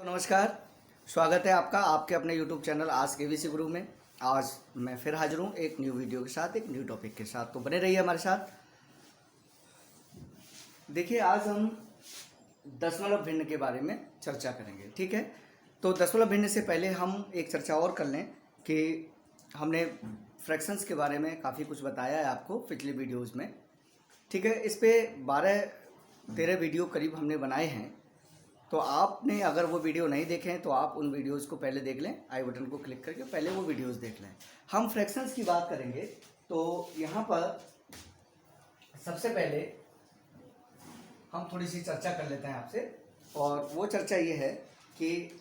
नमस्कार। स्वागत है आपका आपके अपने YouTube चैनल आज के केवीसी गुरु में। आज मैं फिर हाजिर हूँ एक न्यू वीडियो के साथ, एक न्यू टॉपिक के साथ, तो बने रहिए हमारे साथ। देखिए, आज हम दशमलव भिन्न के बारे में चर्चा करेंगे, ठीक है। तो दशमलव भिन्न से पहले हम एक चर्चा और कर लें कि हमने फ्रैक्शंस के बारे में काफ़ी कुछ बताया है आपको पिछली वीडियोज़ में, ठीक है। इस पर 12-13 वीडियो करीब हमने बनाए हैं। तो आपने अगर वो वीडियो नहीं देखे हैं तो आप उन वीडियोज़ को पहले देख लें, आई बटन को क्लिक करके पहले वो वीडियोज़ देख लें। हम फ्रैक्शंस की बात करेंगे तो यहाँ पर सबसे पहले हम थोड़ी सी चर्चा कर लेते हैं आपसे, और वो चर्चा ये है कि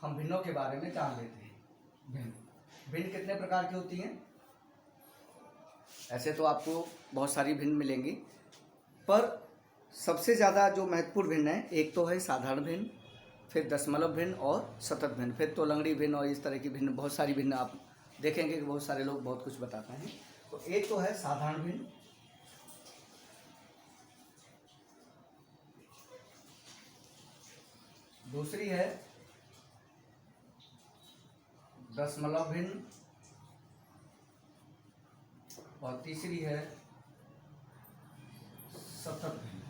हम भिन्नों के बारे में जान लेते हैं। भिन्न कितने प्रकार की होती हैं? ऐसे तो आपको बहुत सारी भिन्न मिलेंगी, पर सबसे ज़्यादा जो महत्वपूर्ण भिन्न है, एक तो है साधारण भिन्न, फिर दशमलव भिन्न और सतत भिन्न, फिर तोलंगड़ी भिन्न, और इस तरह की भिन्न बहुत सारी भिन्न आप देखेंगे कि बहुत सारे लोग बहुत कुछ बताते हैं। तो एक तो है साधारण भिन्न, दूसरी है दशमलव भिन्न, और तीसरी है सतत भिन्न,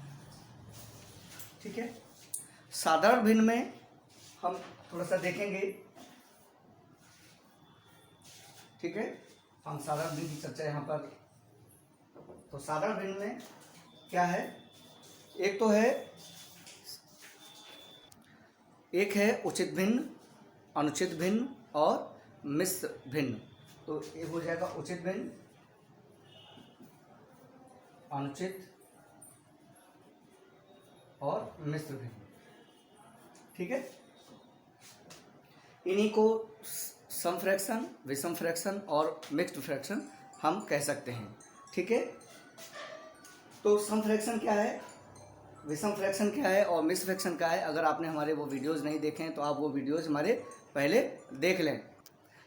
ठीक है। साधारण भिन्न में हम थोड़ा सा देखेंगे, ठीक है। हम साधारण भिन्न की चर्चा यहाँ पर, तो साधारण भिन्न में क्या है, एक है उचित भिन्न, अनुचित भिन्न और मिश्र भिन्न। तो एक हो जाएगा उचित भिन्न, अनुचित और मिश्र भिन्न, ठीक है। इन्हीं को सम फ्रैक्शन, विषम फ्रैक्शन और मिक्स्ड फ्रैक्शन हम कह सकते हैं, ठीक है। तो सम फ्रैक्शन क्या है, विषम फ्रैक्शन क्या है और मिक्स्ड फ्रैक्शन क्या है, अगर आपने हमारे वो वीडियोज़ नहीं देखे हैं तो आप वो वीडियोज़ हमारे पहले देख लें।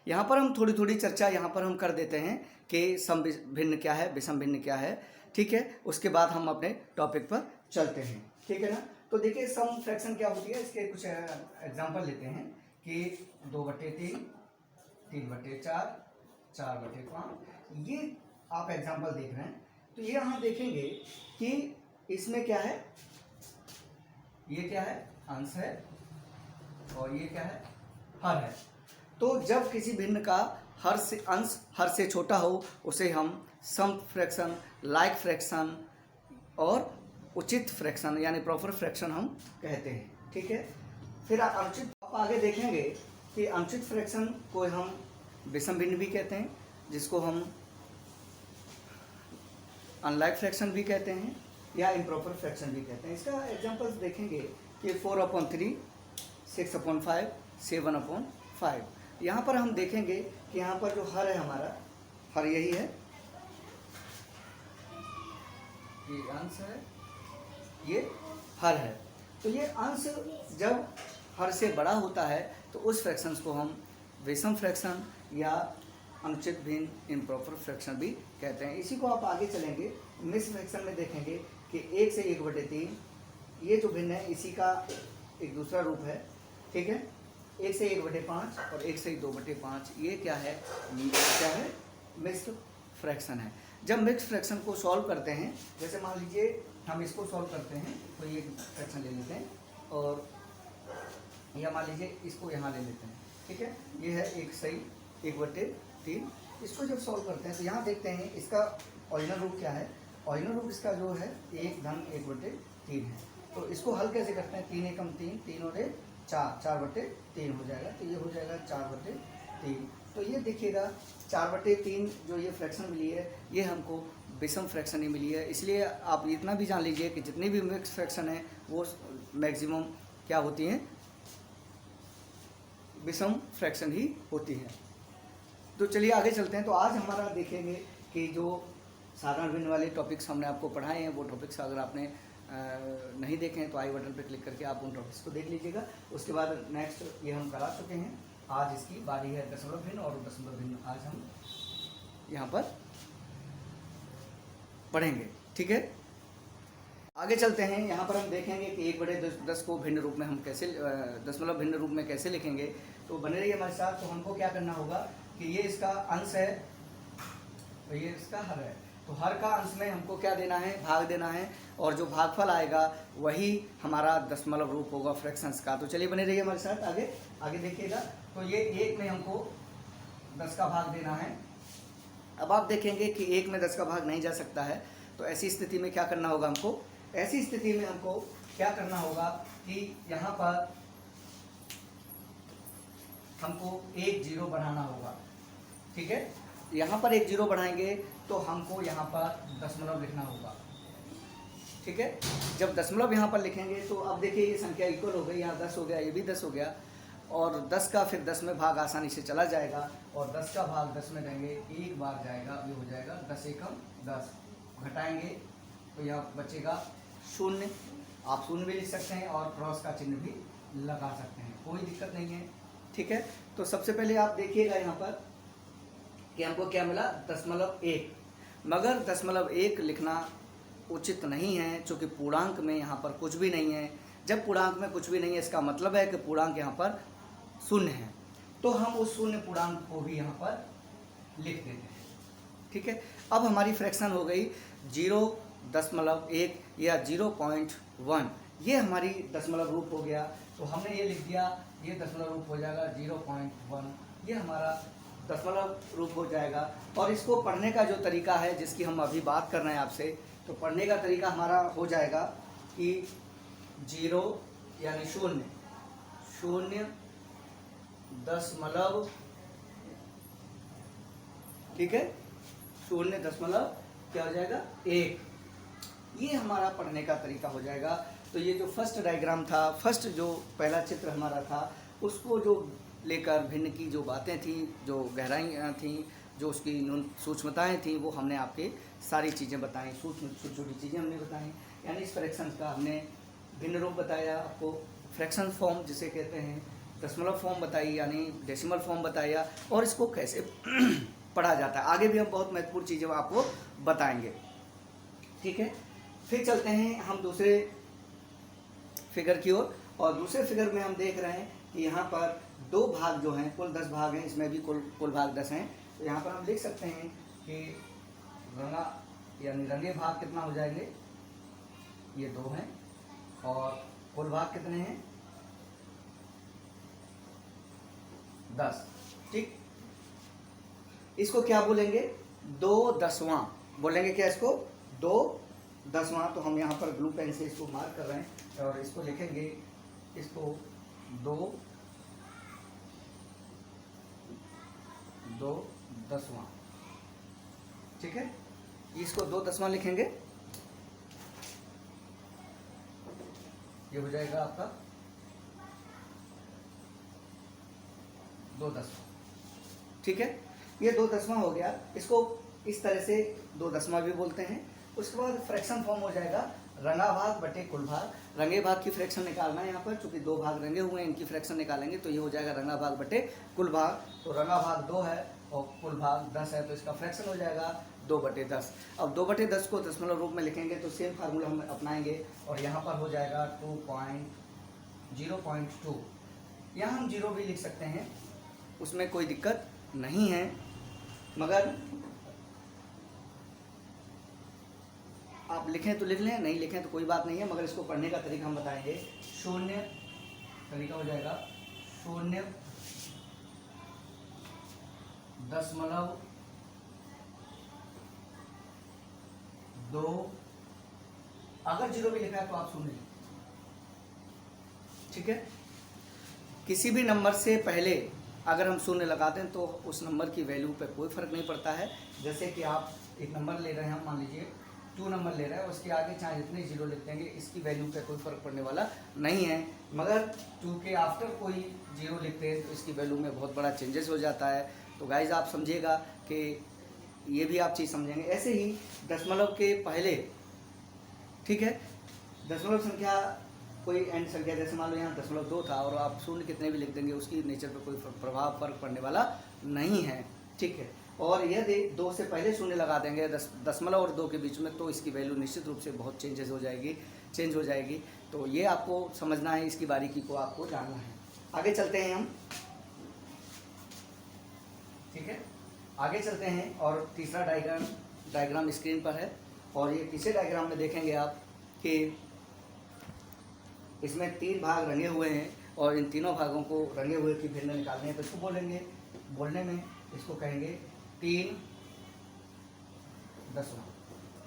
यहाँ पर हम थोड़ी थोड़ी चर्चा यहाँ पर हम कर देते हैं कि सम भिन्न क्या है, विषम भिन्न क्या है, ठीक है। उसके बाद हम अपने टॉपिक पर चलते हैं, ठीक है ना। तो देखिए, सम फ्रैक्शन क्या होती है, इसके कुछ एग्जांपल लेते हैं कि 2/3, 3/4, 4/5, ये आप एग्जांपल देख रहे हैं। तो ये हम देखेंगे कि इसमें क्या है, ये क्या है, अंश है, और ये क्या है, हर है। तो जब किसी भिन्न का हर से अंश हर से छोटा हो उसे हम सम फ्रैक्शन, लाइक फ्रैक्शन और उचित फ्रैक्शन यानी प्रॉपर फ्रैक्शन हम कहते हैं, ठीक है। फिर अनुचित आप आगे देखेंगे कि अनुचित फ्रैक्शन को हम विषम भिन्न भी कहते हैं, जिसको हम अनलाइक फ्रैक्शन भी कहते हैं या इम्प्रॉपर फ्रैक्शन भी कहते हैं। इसका एग्जांपल्स देखेंगे कि 4/3, 6/5, 7/5। यहाँ पर हम देखेंगे कि यहाँ पर जो हर है हमारा, हर यही है, ये अंश है, ये हर है। तो ये अंश जब हर से बड़ा होता है तो उस फ्रैक्शंस को हम विषम फ्रैक्शन या अनुचित भिन्न, इम्प्रॉपर फ्रैक्शन भी कहते हैं। इसी को आप आगे चलेंगे मिक्स्ड फ्रैक्शन में देखेंगे कि 1 से 1/3, ये जो भिन्न है इसी का एक दूसरा रूप है, ठीक है। 1 से 1/5 और 1 से 2/5, ये क्या है, मिक्स्ड फ्रैक्शन है। जब मिक्स्ड फ्रैक्शन को सॉल्व करते हैं, जैसे मान लीजिए हम इसको सॉल्व करते हैं, तो ये फ्रैक्शन ले लेते हैं, और या मान लीजिए इसको यहाँ ले लेते हैं, ठीक है। ये है 1 सही 1/3। इसको जब सॉल्व करते हैं तो यहाँ देखते हैं इसका ओरिजिनल रूप क्या है। ओरिजिनल रूप इसका जो है 1-1/3 है। तो इसको हल कैसे करते हैं, 3 एकम 3, 3 और 4, 4/3 हो जाएगा। तो ये हो जाएगा 4/3। तो ये देखिएगा 4/3 जो ये फ्रैक्शन मिली है, ये हमको विषम फ्रैक्शन ही मिली है। इसलिए आप इतना भी जान लीजिए कि जितनी भी मिक्स फ्रैक्शन है वो मैक्सिमम क्या होती हैं, विषम फ्रैक्शन ही होती है। तो चलिए आगे चलते हैं। तो आज हमारा देखेंगे कि जो साधारण भिन्न वाले टॉपिक्स हमने आपको पढ़ाए हैं, वो टॉपिक्स अगर आपने नहीं देखे हैं तो आई बटन पर क्लिक करके आप उन टॉपिक्स को देख लीजिएगा। उसके बाद नेक्स्ट ये हम करा चुके हैं, आज इसकी बारी है दशमलव भिन्न, और दशमलव भिन्न आज हम यहाँ पर पढ़ेंगे, ठीक है। आगे चलते हैं। यहाँ पर हम देखेंगे कि 1/10 को भिन्न रूप में हम कैसे दशमलव भिन्न रूप में कैसे लिखेंगे। तो बने रहिए हमारे साथ। तो हमको क्या करना होगा कि ये इसका अंश है तो ये इसका हर है, तो हर का अंश में हमको क्या देना है, भाग देना है, और जो भागफल आएगा वही हमारा दशमलव रूप होगा फ्रैक्शंस का। तो चलिए बने रहिए हमारे साथ, आगे आगे देखिएगा। तो ये 1 में हमको 10 का भाग देना है। अब आप देखेंगे कि 1 में 10 का भाग नहीं जा सकता है, तो ऐसी स्थिति में क्या करना होगा हमको, ऐसी स्थिति में हमको क्या करना होगा कि यहाँ पर हमको 1 0 बढ़ाना होगा। ठीक है, यहाँ पर 1 0 बढ़ाएंगे तो हमको यहाँ पर दशमलव लिखना होगा। ठीक है, जब दशमलव यहाँ पर लिखेंगे तो अब देखिए ये संख्या इक्वल हो गई, यहाँ 10 हो गया, ये भी 10 हो गया, और 10 का फिर 10 में भाग आसानी से चला जाएगा, और 10 का भाग 10 में देंगे, एक बार जाएगा, ये हो जाएगा 10 एकम 10। घटाएंगे तो यहाँ बचेगा 0। आप 0 भी लिख सकते हैं और क्रॉस का चिन्ह भी लगा सकते हैं, कोई दिक्कत नहीं है। ठीक है, तो सबसे पहले आप देखिएगा यहाँ पर कि हमको क्या मिला, 0.1, मगर 0.1 लिखना उचित नहीं है, क्योंकि पूर्णांक में यहाँ पर कुछ भी नहीं है। जब पूर्णांक में कुछ भी नहीं है, इसका मतलब है कि पूर्णांक यहाँ पर 0 है, तो हम उस 0 पूर्णांक को भी यहाँ पर लिख देते हैं। ठीक है, अब हमारी फ्रैक्शन हो गई 0.1 या 0.1, ये हमारी दशमलव रूप हो गया। तो हमने ये लिख दिया, ये दशमलव रूप हो जाएगा 0.1, ये हमारा दशमलव रूप हो जाएगा। और इसको पढ़ने का जो तरीका है, जिसकी हम अभी बात कर रहे हैं आपसे, तो पढ़ने का तरीका हमारा हो जाएगा कि 0 यानी 0 दशमलव, ठीक है, 0 दशमलव क्या हो जाएगा 1, ये हमारा पढ़ने का तरीका हो जाएगा। तो ये जो फर्स्ट डायग्राम था, फर्स्ट जो पहला चित्र हमारा था, उसको जो लेकर भिन्न की जो बातें थी, जो गहराइयाँ थी, जो उसकी सूक्ष्मताएँ थी, वो हमने आपके सारी चीज़ें बताई, सूक्ष्म छोटी छोटी चीज़ें हमने बताई। यानी इस फ्रैक्शन का हमने भिन्न रूप बताया आपको, फ्रैक्शन फॉर्म जिसे कहते हैं, दशमलव फॉर्म बताई यानी डेसिमल फॉर्म बताया, और इसको कैसे पढ़ा जाता है। आगे भी हम बहुत महत्वपूर्ण चीज़ें आपको बताएंगे। ठीक है, फिर चलते हैं हम दूसरे फिगर की ओर, और दूसरे फिगर में हम देख रहे हैं कि यहाँ पर 2 भाग जो हैं, कुल 10 भाग हैं, इसमें भी कुल भाग 10 हैं। तो यहाँ पर हम लिख सकते हैं कि रंगा यानी रंगे भाग कितना हो जाएंगे, ये 2 हैं, और कुल भाग कितने हैं 10। ठीक, इसको क्या बोलेंगे, 2/10वां बोलेंगे। क्या इसको 2/10वां। तो हम यहाँ पर ब्लू पेन से इसको मार्क कर रहे हैं और इसको लिखेंगे, इसको 2/10वां। ठीक है, इसको 2/10वां लिखेंगे, ये हो जाएगा आपका 2/10वां। ठीक है, ये 2/10वां हो गया। इसको इस तरह से 2/10वां भी बोलते हैं। उसके बाद फ्रैक्शन फॉर्म हो जाएगा रंगा भाग बटे कुल भाग। रंगे भाग की फ्रैक्शन निकालना है यहाँ पर, चूंकि 2 भाग रंगे हुए हैं, इनकी फ्रैक्शन निकालेंगे, तो ये हो जाएगा रंगा भाग बटे कुल भाग। तो रंगा भाग 2 है और कुल भाग 10 है, तो इसका फ्रैक्शन हो जाएगा 2/10। अब 2/10 को दशमलव रूप में लिखेंगे तो सेम फार्मूला हम अपनाएंगे, और यहाँ पर हो जाएगा 0.2। यहाँ हम 0 भी लिख सकते हैं, उसमें कोई दिक्कत नहीं है, मगर आप लिखें तो लिख लें, नहीं लिखें तो कोई बात नहीं है, मगर इसको पढ़ने का तरीका हम बताएंगे। 0 तरीका हो जाएगा 0.2। अगर 0 भी लिखा है तो आप सुन लें। ठीक है, किसी भी नंबर से पहले अगर हम 0 लगाते हैं तो उस नंबर की वैल्यू पे कोई फ़र्क नहीं पड़ता है। जैसे कि आप एक नंबर ले रहे हैं, मान लीजिए 2 नंबर ले रहे हैं, उसके आगे चाहे जितने 0 लिख देंगे, इसकी वैल्यू पे कोई फ़र्क पड़ने वाला नहीं है। मगर चूँकि आफ्टर कोई 0 लिखते हैं तो इसकी वैल्यू में बहुत बड़ा चेंजेस हो जाता है। तो गाइज आप समझिएगा कि ये भी आप चीज़ समझेंगे। ऐसे ही दशमलव के पहले, ठीक है, दशमलव संख्या कोई एंड संख्या, जैसे मान लो यहाँ 0.2 था और आप 0 कितने भी लिख देंगे, उसकी नेचर पे कोई फ़र्क पड़ने वाला नहीं है। ठीक है, और यदि 2 से पहले शून्य लगा देंगे 10 और 2 के बीच में, तो इसकी वैल्यू निश्चित रूप से बहुत चेंज हो जाएगी। तो ये आपको समझना है, इसकी बारीकी को आपको जानना है। आगे चलते हैं हम, ठीक है, आगे चलते हैं। और तीसरा डायग्राम स्क्रीन पर है, और ये तीसरे डायग्राम में देखेंगे आप कि इसमें 3 भाग रंगे हुए हैं, और इन तीनों भागों को रंगे हुए की भिन्न निकालने हैं। तो इसको बोलने में इसको कहेंगे 3/10,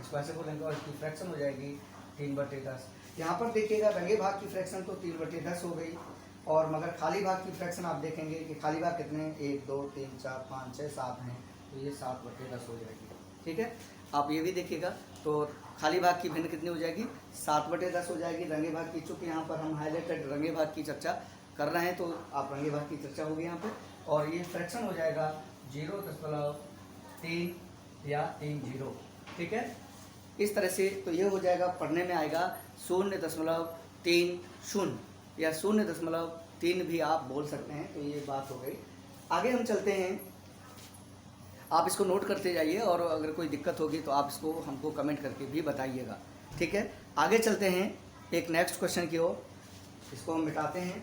इसको ऐसे बोलेंगे, और इसकी फ्रैक्शन हो जाएगी 3/10। यहाँ पर देखिएगा रंगे भाग की फ्रैक्शन तो 3/10 हो गई, और मगर खाली भाग की फ्रैक्शन आप देखेंगे कि खाली भाग कितने, 1 2 3 4 5 6 7 हैं, तो ये 7/10 हो जाएगी। ठीक है, आप ये भी देखिएगा, तो खाली भाग की भिन्न कितनी हो जाएगी, 7/10 हो जाएगी। रंगे भाग की, चूँकि यहाँ पर हम हाईलाइटेड रंगे भाग की चर्चा कर रहे हैं, तो आप रंगे भाग की चर्चा होगी यहाँ पे, और ये फ्रैक्शन हो जाएगा 0.3 या 30। ठीक है, इस तरह से। तो ये हो जाएगा, पढ़ने में आएगा 0.30 या 0.3 भी आप बोल सकते हैं। तो ये बात हो गई। आगे हम चलते हैं, आप इसको नोट करते जाइए, और अगर कोई दिक्कत होगी तो आप इसको हमको कमेंट करके भी बताइएगा। ठीक है, आगे चलते हैं एक नेक्स्ट क्वेश्चन की ओर। इसको हम मिटाते हैं।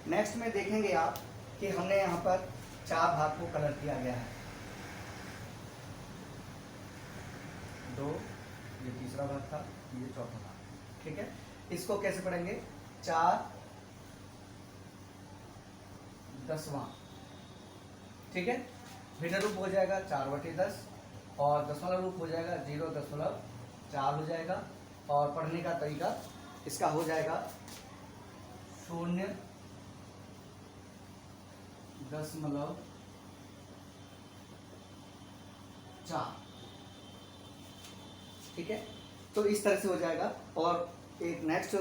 नेक्स्ट में देखेंगे आप कि हमने यहाँ पर 4 भाग को कलर किया गया है। 2, ये तीसरा भाग था, ये चौथा भाग। ठीक है, इसको कैसे पढ़ेंगे, 4/10। ठीक है, भिन्न रूप हो जाएगा 4/10, और दशमलव रूप हो जाएगा 0.4 हो जाएगा। और पढ़ने का तरीका इसका हो जाएगा 0.4। ठीक है, तो इस तरह से हो जाएगा। और एक नेक्स्ट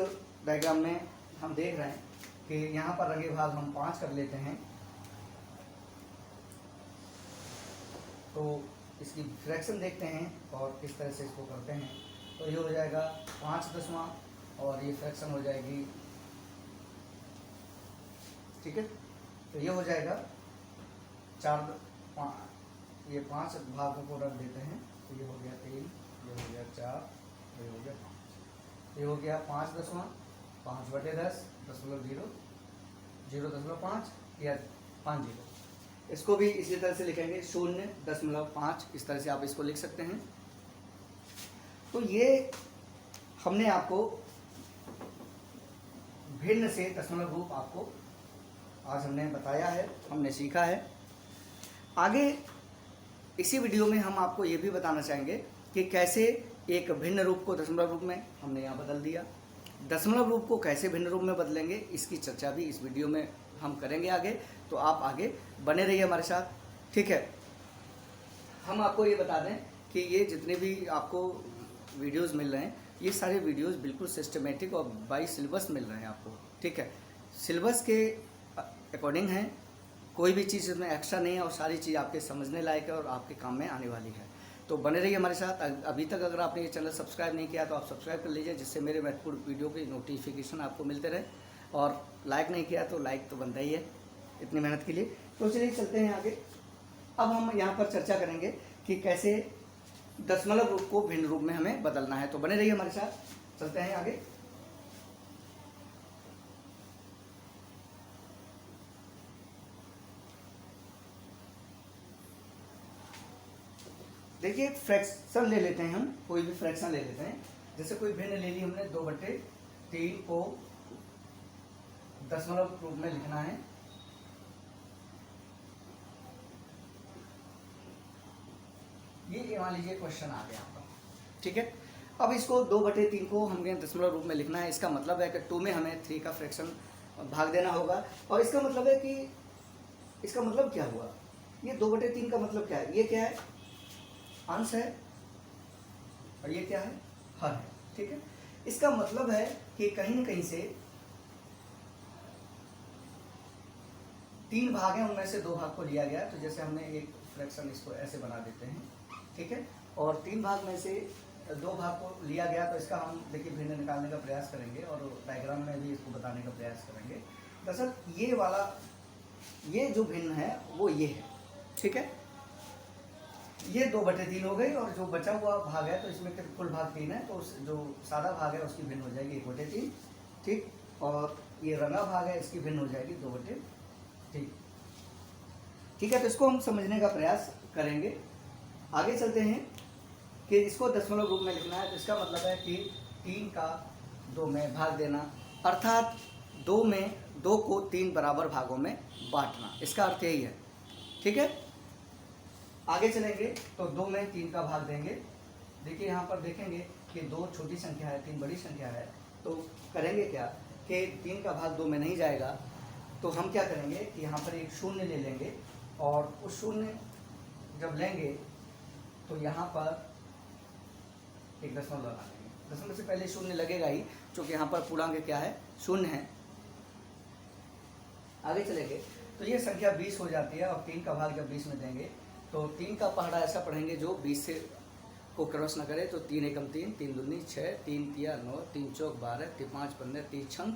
डायग्राम में हम देख रहे हैं कि यहाँ पर रंगे भाग हम 5 कर लेते हैं, तो इसकी फ्रैक्शन देखते हैं और किस तरह से इसको करते हैं। तो ये हो जाएगा 5/10, और ये फ्रैक्शन हो जाएगी। ठीक है, तो ये हो जाएगा ये 5 भागों को रख देते हैं। तो ये हो गया 3, ये हो गया 4, ये हो गया 5, ये हो गया 5/10, 5/10, 0.5 या 50। इसको भी इसी तरह से लिखेंगे 0.5, इस तरह से आप इसको लिख सकते हैं। तो ये हमने आपको भिन्न से दशमलव रूप आपको आज हमने बताया है, हमने सीखा है। आगे इसी वीडियो में हम आपको ये भी बताना चाहेंगे कि कैसे एक भिन्न रूप को दशमलव रूप में हमने यहाँ बदल दिया। दशमलव रूप को कैसे भिन्न रूप में बदलेंगे, इसकी चर्चा भी इस वीडियो में हम करेंगे आगे। तो आप आगे बने रहिए हमारे साथ। ठीक है, हम आपको ये बता दें कि ये जितने भी आपको वीडियोस मिल रहे हैं, ये सारे वीडियोस बिल्कुल सिस्टमेटिक और बाई सिलेबस मिल रहे हैं आपको। ठीक है, सिलेबस के अकॉर्डिंग हैं, कोई भी चीज़ इसमें एक्स्ट्रा नहीं है, और सारी चीज़ आपके समझने लायक है और आपके काम में आने वाली है। तो बने रहिए हमारे साथ। अभी तक अगर आपने ये चैनल सब्सक्राइब नहीं किया तो आप सब्सक्राइब कर लीजिए, जिससे मेरे महत्वपूर्ण वीडियो की नोटिफिकेशन आपको मिलते रहे। और लाइक नहीं किया तो लाइक तो बनता ही है इतनी मेहनत के लिए। तो चलिए चलते हैं आगे। अब हम यहाँ पर चर्चा करेंगे कि कैसे दशमलव रूप को भिन्न रूप में हमें बदलना है। तो बने रहिए हमारे साथ, चलते हैं आगे। देखिए, फ्रैक्शन ले लेते हैं हम, कोई भी फ्रैक्शन ले लेते हैं। जैसे कोई भिन्न ले ली हमने, 2/3 को दशमलव रूप में लिखना है। ये मान लीजिए क्वेश्चन आ गया आपका। ठीक है, अब इसको 2/3 को हमें दशमलव रूप में लिखना है। इसका मतलब है कि 2 में हमें 3 का फ्रैक्शन भाग देना होगा। और इसका मतलब है कि इसका मतलब क्या हुआ, ये 2/3 का मतलब क्या है, ये क्या है, अंश है, और ये क्या है, हर है। ठीक है, इसका मतलब है कि कहीं न कहीं से 3 भाग हैं, उनमें से 2 भाग को लिया गया। तो जैसे हमने एक फ्रैक्शन इसको ऐसे बना देते हैं। ठीक है, और 3 भाग में से दो भाग को लिया गया तो इसका हम देखिए भिन्न निकालने का प्रयास करेंगे और डायग्राम में भी इसको बताने का प्रयास करेंगे। दरअसल ये वाला ये जो भिन्न है वो ये है, ठीक है। ये 2/3 हो गई और जो बचा हुआ भाग है तो इसमें कुल भाग 3 है, तो उस जो सादा भाग है उसकी भिन्न हो जाएगी 1/3, ठीक। और ये रंगा भाग है इसकी भिन्न हो जाएगी 2/3, ठीक है। तो इसको हम समझने का प्रयास करेंगे। आगे चलते हैं कि इसको दशमलव रूप में लिखना है, तो इसका मतलब है कि 3 का 2 में भाग देना, अर्थात 2 को 3 बराबर भागों में बांटना, इसका अर्थ यही है, ठीक है। आगे चलेंगे तो 2 में 3 का भाग देंगे। देखिए यहाँ पर देखेंगे कि 2 छोटी संख्या है, 3 बड़ी संख्या है, तो करेंगे क्या कि 3 का भाग 2 में नहीं जाएगा, तो हम क्या करेंगे कि यहाँ पर एक शून्य ले लेंगे और उस शून्य जब लेंगे तो यहाँ पर एक दशमलव लगा देंगे। दशमलव से पहले शून्य लगेगा ही, क्योंकि यहाँ पर पूर्णांक क्या है, शून्य है। आगे चलेंगे तो ये संख्या 20 हो जाती है और 3 का भाग जब 20 में देंगे तो 3 का पहाड़ा ऐसा पढ़ेंगे जो 20 से को क्रॉस न करे, तो 3 एकम 3, 3 दूनी 6, 3 तिया 9, 3 चौक 12, 3 5 15, 3 छंग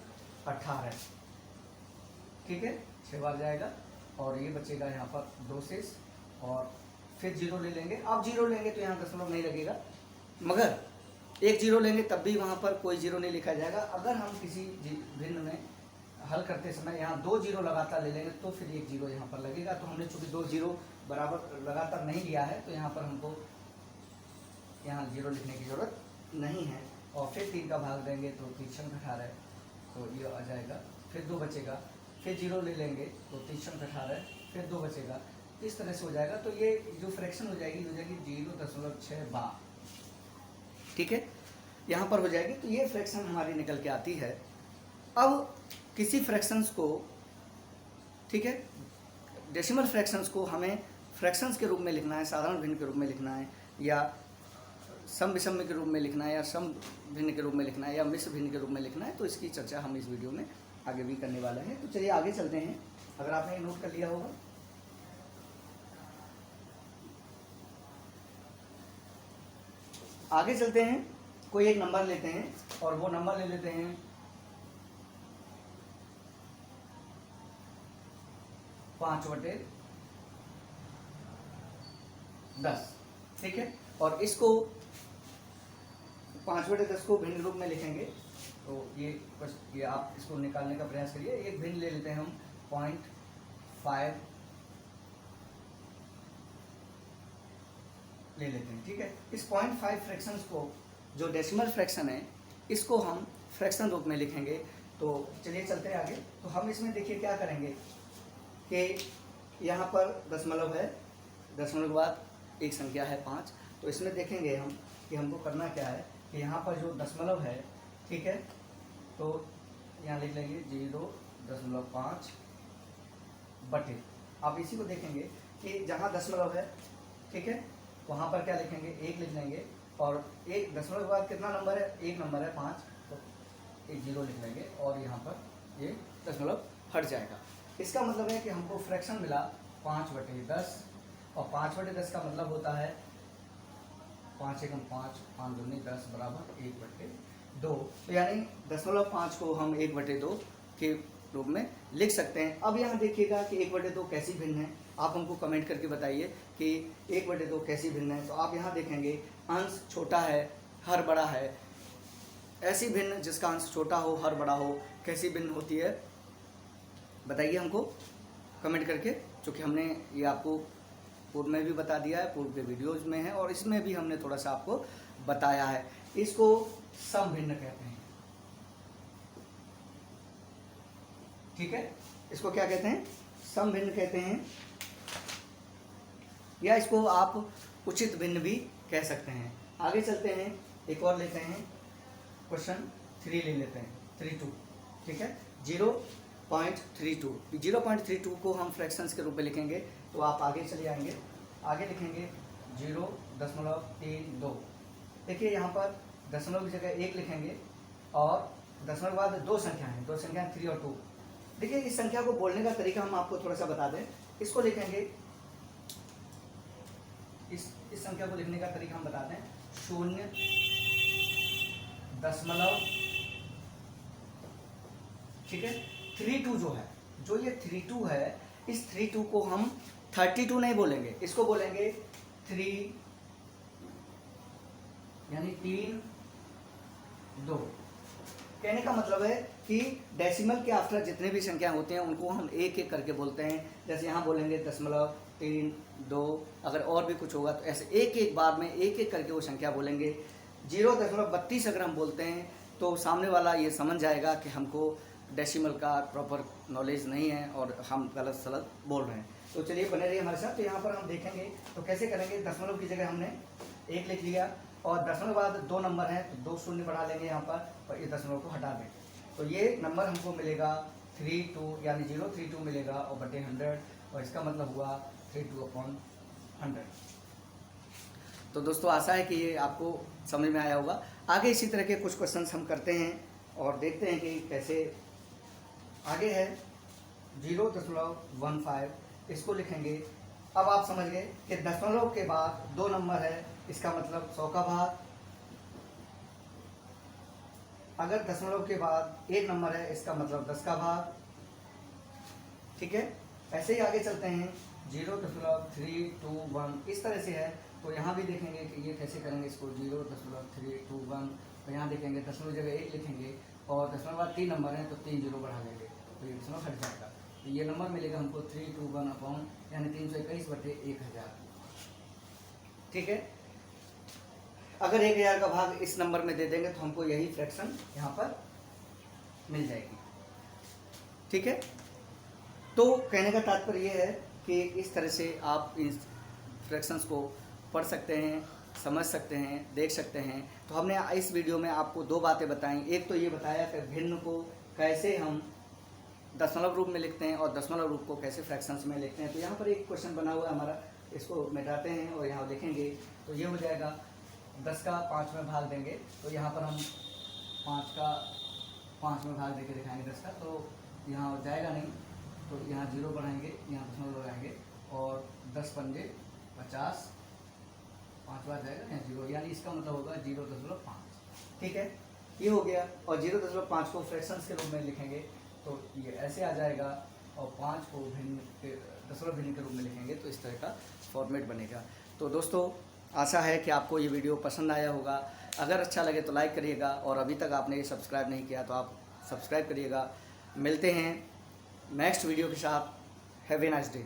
18, ठीक है, 6 बार जाएगा और ये बचेगा यहाँ पर 2 शेष और फिर 0 ले लेंगे। अब 0 लेंगे तो यहाँ दशमलव नहीं लगेगा, मगर एक 0 लेंगे तब भी वहाँ पर कोई 0 नहीं लिखा जाएगा। अगर हम किसी भिन्न में हल करते समय यहाँ 2 0 लगातार ले लेंगे तो फिर एक 0 यहाँ पर लगेगा। तो हमने चूँकि 2 0 बराबर लगातार नहीं लिया है तो यहाँ पर हमको यहाँ 0 लिखने की ज़रूरत नहीं है। और फिर 3 का भाग देंगे तो 3 छंग 18, तो ये आ जाएगा। फिर 2 बचेगा, फिर 0 ले लेंगे तो 3 छंग 18, फिर 2 बचेगा, इस तरह से हो जाएगा। तो ये जो फ्रैक्शन हो जाएगी 0.6 बार, ठीक है, यहाँ पर हो जाएगी। तो ये फ्रैक्शन हमारी निकल के आती है। अब किसी फ्रैक्शंस को, ठीक है, डेसिमल फ्रैक्शंस को हमें फ्रैक्शंस के रूप में लिखना है, साधारण भिन्न के रूप में लिखना है, या सम विषम के रूप में लिखना है, या सम भिन्न के रूप में लिखना है, या मिश्र भिन्न के रूप में लिखना है, तो इसकी चर्चा हम इस वीडियो में आगे भी करने वाले हैं। तो चलिए आगे चलते हैं। अगर आपने नोट कर लिया होगा, आगे चलते हैं। कोई एक नंबर लेते हैं और वो नंबर ले लेते हैं 5/10, ठीक है। और इसको 5/10 को भिन्न रूप में लिखेंगे। तो ये आप इसको निकालने का प्रयास करिए। एक भिन्न ले लेते हैं हम 0.5 ले लेते हैं, ठीक है। इस 0.5 फ्रैक्शंस को, जो डेसिमल फ्रैक्शन है, इसको हम फ्रैक्शन रूप में लिखेंगे। तो चलिए चलते हैं आगे। तो हम इसमें देखिए क्या करेंगे कि यहाँ पर दशमलव है, दशमलव के बाद एक संख्या है 5, तो इसमें देखेंगे हम कि हमको करना क्या है कि यहाँ पर जो दशमलव है, ठीक है, तो यहाँ लिख लेंगे 0.5 बटे। आप इसी को देखेंगे कि जहाँ दशमलव है, ठीक है, वहाँ पर क्या लिखेंगे, 1 लिख लेंगे। और एक दशमलव के बाद कितना नंबर है, एक नंबर है 5, तो एक 0 लिख लेंगे और यहाँ पर ये दशमलव हट जाएगा। इसका मतलब है कि हमको फ्रैक्शन मिला 5/10, और 5/10 का मतलब होता है 5 एकम 5, 5 दूनी 10 बराबर 1/2। तो यानी 0.5 को हम 1/2 के रूप में लिख सकते हैं। अब यहाँ देखिएगा कि 1/2 कैसी भिन्न है, आप हमको कमेंट करके बताइए कि 1/2 कैसी भिन्न है। तो आप यहाँ देखेंगे अंश छोटा है, हर बड़ा है। ऐसी भिन्न जिसका अंश छोटा हो, हर बड़ा हो, कैसी भिन्न होती है, बताइए हमको कमेंट करके। क्योंकि हमने ये आपको पूर्व में भी बता दिया है, पूर्व के वीडियोज़ में है, और इसमें भी हमने थोड़ा सा आपको बताया है। इसको सम भिन्न कहते हैं, ठीक है। इसको क्या कहते हैं, सम भिन्न कहते हैं, या इसको आप उचित भिन्न भी कह सकते हैं। आगे चलते हैं, एक और लेते हैं, क्वेश्चन 3 ले लेते हैं, 32, ठीक है। 0.32, 0.32 को हम फ्रैक्शंस के रूप में लिखेंगे। तो आप आगे चले आएंगे, आगे लिखेंगे 0.32। देखिए यहाँ पर दशमलव की जगह 1 लिखेंगे और दशमलव के बाद 2 संख्या हैं, 2 संख्या 3 और 2। देखिए इस संख्या को बोलने का तरीका हम आपको थोड़ा सा बता दें। इसको लिखेंगे, इस संख्या को लिखने का तरीका हम बता दें। शून्य दशमलव, ठीक है। 32 जो है, जो ये 32 है, इस 32 को हम 32 नहीं बोलेंगे, इसको बोलेंगे 3 यानी 3 2। कहने का मतलब है कि डेसिमल के आफ्टर जितने भी संख्या होते हैं उनको हम एक एक करके बोलते हैं। जैसे यहाँ बोलेंगे 0.32, अगर और भी कुछ होगा तो ऐसे एक एक बार में एक एक करके वो संख्या बोलेंगे। 0.32 अगर हम बोलते हैं तो सामने वाला ये समझ जाएगा कि हमको डेसिमल का प्रॉपर नॉलेज नहीं है और हम गलत सलत बोल रहे हैं। तो चलिए बने रहिए हमारे साथ। तो यहाँ पर हम देखेंगे तो कैसे करेंगे। दशमलव की जगह हमने 1 लिख लिया और दशमलव के बाद 2 नंबर हैं तो 2 शून्य बढ़ा लेंगे यहाँ पर और इस दशमलव को हटा दें। तो ये नंबर हमको मिलेगा 32 यानी 032 मिलेगा और बटे 100, और इसका मतलब हुआ 32/100। तो दोस्तों आशा है कि ये आपको समझ में आया होगा। आगे इसी तरह के कुछ क्वेश्चंस हम करते हैं और देखते हैं कि कैसे। आगे है 0.15, इसको लिखेंगे। अब आप समझ गए कि दशमलव के बाद 2 नंबर है, इसका मतलब 100 का भाग। अगर दशमलव के बाद 1 नंबर है, इसका मतलब 10 का भाग, ठीक है। ऐसे ही आगे चलते हैं 0.321 इस तरह से है। तो यहाँ भी देखेंगे कि ये कैसे करेंगे इसको 0.321। तो यहाँ देखेंगे दशमलव जगह 1 लिखेंगे और दशमलव बाद 3 नंबर हैं तो 3 जीरो बढ़ा लेंगे तो ये दशमलव हट जाएगा। तो ये नंबर मिलेगा हमको 321 यानी 321/1000, ठीक है। अगर 1000 का भाग इस नंबर में दे देंगे तो हमको यही फ्रैक्शन यहाँ पर मिल जाएगी, ठीक है। तो कहने का तात्पर्य ये है कि इस तरह से आप इन फ्रैक्शंस को पढ़ सकते हैं, समझ सकते हैं, देख सकते हैं। तो हमने इस वीडियो में आपको 2 बातें बताई। एक तो ये बताया कि भिन्न को कैसे हम दशमलव रूप में लिखते हैं और दशमलव रूप को कैसे फ्रैक्शंस में लिखते हैं। तो यहाँ पर एक क्वेश्चन बना हुआ है हमारा, इसको मिटाते हैं और यहाँ देखेंगे तो ये हो जाएगा 10 का 5 में भाग देंगे। तो यहाँ पर हम 5 का 5 में भाग देके दिखाएंगे 10 का, तो यहाँ जाएगा नहीं तो यहाँ 0 बढ़ाएंगे, यहाँ दशमलव लगाएंगे और 10 पंजे 50, 5 बार जाएगा यहाँ 0, यानी इसका मतलब होगा 0.5, ठीक है। ये हो गया। और 0.5 को फ्रैक्शंस के रूप में लिखेंगे तो ये ऐसे आ जाएगा और 5 को भिन्न के दशमलव भिन्न के रूप में लिखेंगे तो इस तरह का फॉर्मेट बनेगा। तो दोस्तों आशा है कि आपको ये वीडियो पसंद आया होगा। अगर अच्छा लगे तो लाइक करिएगा और अभी तक आपने ये सब्सक्राइब नहीं किया तो आप सब्सक्राइब करिएगा। मिलते हैं नेक्स्ट वीडियो के साथ। Have a nice day.